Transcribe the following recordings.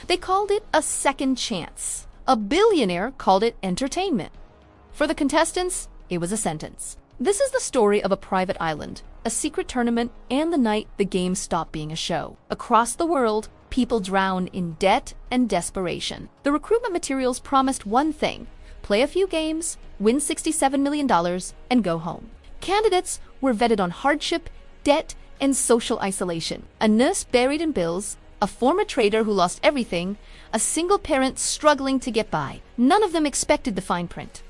They called it a second chance. A billionaire called it entertainment. For the contestants, it was a sentence. This is the story of a private island, a secret tournament, and the night the game stopped being a show. Across the world, people drown in debt and desperation. The recruitment materials promised one thing: play a few games, win $67 million, and go home. Candidates were vetted on hardship, debt, and social isolation. A nurse buried in bills, a former trader who lost everything, a single parent struggling to get by. None of them expected the fine print.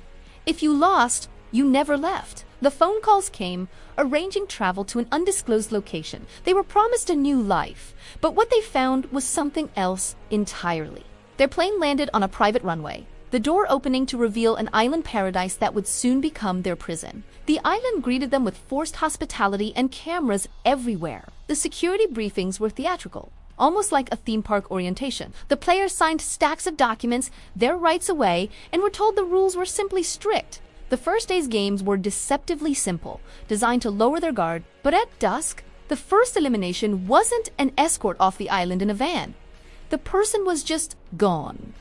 If you lost, you never left. The phone calls came, arranging travel to an undisclosed location. They were promised a new life, but what they found was something else entirely. Their plane landed on a private runway, the door opening to reveal an island paradise that would soon become their prison. The island greeted them with forced hospitality and cameras everywhere. The security briefings were theatrical, almost like a theme park orientation. The players signed stacks of documents, their rights away, and were told the rules were simply strict. The first day's games were deceptively simple, designed to lower their guard, but at dusk, the first elimination wasn't an escort off the island in a van. The person was just gone.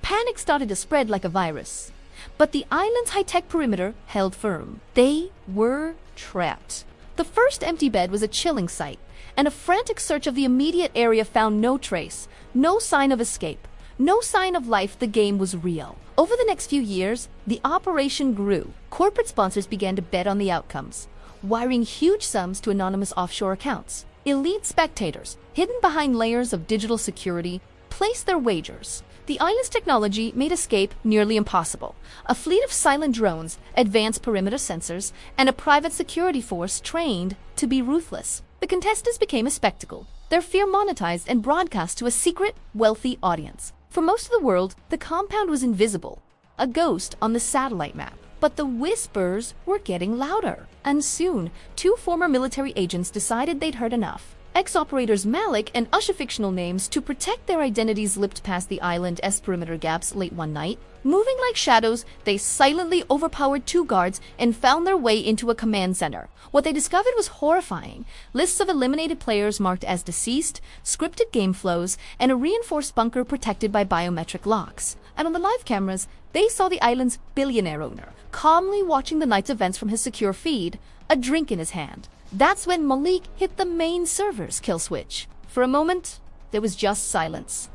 Panic started to spread like a virus, but the island's high-tech perimeter held firm. They were trapped. The first empty bed was a chilling sight, and a frantic search of the immediate area found no trace, no sign of escape, no sign of life. The game was real. Over the next few years, the operation grew. Corporate sponsors began to bet on the outcomes, wiring huge sums to anonymous offshore accounts. Elite spectators, hidden behind layers of digital security, placed their wagers. The island's technology made escape nearly impossible. A fleet of silent drones, advanced perimeter sensors, and a private security force trained to be ruthless. The contestants became a spectacle, their fear monetized and broadcast to a secret, wealthy audience. For most of the world, the compound was invisible, a ghost on the satellite map. But the whispers were getting louder, and soon, two former military agents decided they'd heard enough. Ex-operators Malik and Usha, fictional names, to protect their identities, slipped past the island's perimeter gaps late one night. Moving like shadows, they silently overpowered two guards and found their way into a command center. What they discovered was horrifying. Lists of eliminated players marked as deceased, scripted game flows, and a reinforced bunker protected by biometric locks. And on the live cameras, they saw the island's billionaire owner, calmly watching the night's events from his secure feed, a drink in his hand. That's when Malik hit the main server's kill switch. For a moment, there was just silence.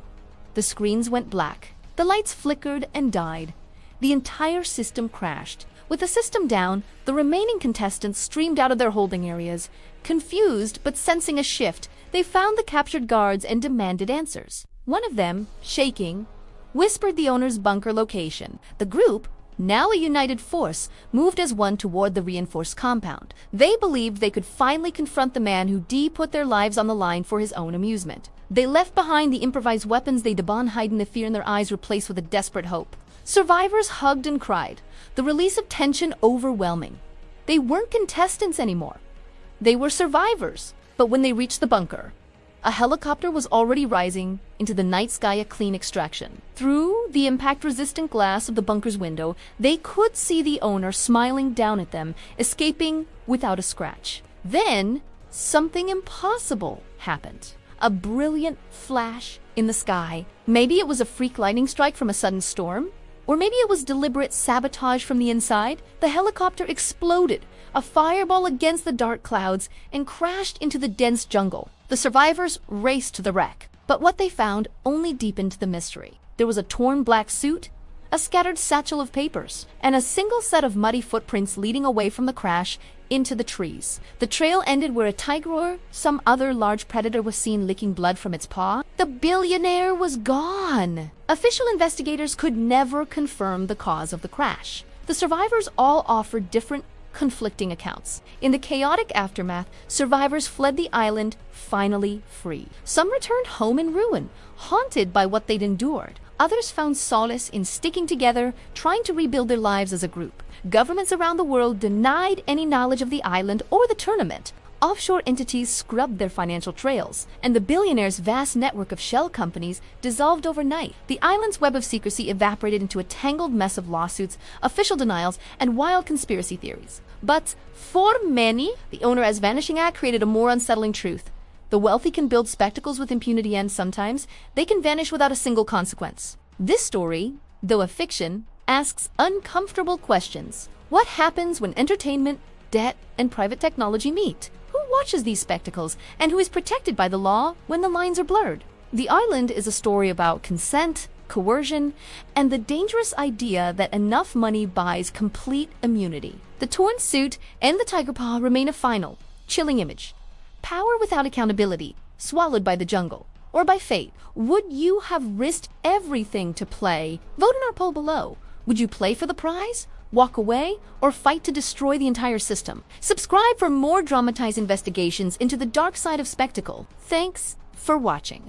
The screens went black. The lights flickered and died. The entire system crashed. With the system down, the remaining contestants streamed out of their holding areas. Confused but sensing a shift, they found the captured guards and demanded answers. One of them, shaking, whispered the owner's bunker location. The group, now a united force, moved as one toward the reinforced compound. They believed they could finally confront the man who put their lives on the line for his own amusement. They left behind the improvised weapons they hiding the fear in their eyes, replaced with a desperate hope. Survivors hugged and cried, the release of tension overwhelming. They weren't contestants anymore. They were survivors. But when they reached the bunker, a helicopter was already rising into the night sky, a clean extraction. Through the impact-resistant glass of the bunker's window, they could see the owner smiling down at them, escaping without a scratch. Then, something impossible happened. A brilliant flash in the sky. Maybe it was a freak lightning strike from a sudden storm, or maybe it was deliberate sabotage from the inside. The helicopter exploded, a fireball against the dark clouds, and crashed into the dense jungle. The survivors raced to the wreck, but what they found only deepened the mystery. There was a torn black suit, a scattered satchel of papers, and a single set of muddy footprints leading away from the crash into the trees. The trail ended where a tiger or some other large predator was seen licking blood from its paw. The billionaire was gone. Official investigators could never confirm the cause of the crash. The survivors all offered different, conflicting accounts. In the chaotic aftermath, survivors fled the island, finally free. Some returned home in ruin, haunted by what they'd endured. Others found solace in sticking together, trying to rebuild their lives as a group. Governments around the world denied any knowledge of the island or the tournament. Offshore entities scrubbed their financial trails, and the billionaire's vast network of shell companies dissolved overnight. The island's web of secrecy evaporated into a tangled mess of lawsuits, official denials, and wild conspiracy theories. But for many, the owner as vanishing act created a more unsettling truth. The wealthy can build spectacles with impunity, and sometimes they can vanish without a single consequence. This story, though a fiction, asks uncomfortable questions. What happens when entertainment, debt, and private technology meet? Who watches these spectacles, and who is protected by the law when the lines are blurred? The Island is a story about consent, coercion, and the dangerous idea that enough money buys complete immunity. The torn suit and the tiger paw remain a final, chilling image. Power without accountability, swallowed by the jungle, or by fate. Would you have risked everything to play? Vote in our poll below. Would you play for the prize, walk away, or fight to destroy the entire system? Subscribe for more dramatized investigations into the dark side of spectacle. Thanks for watching.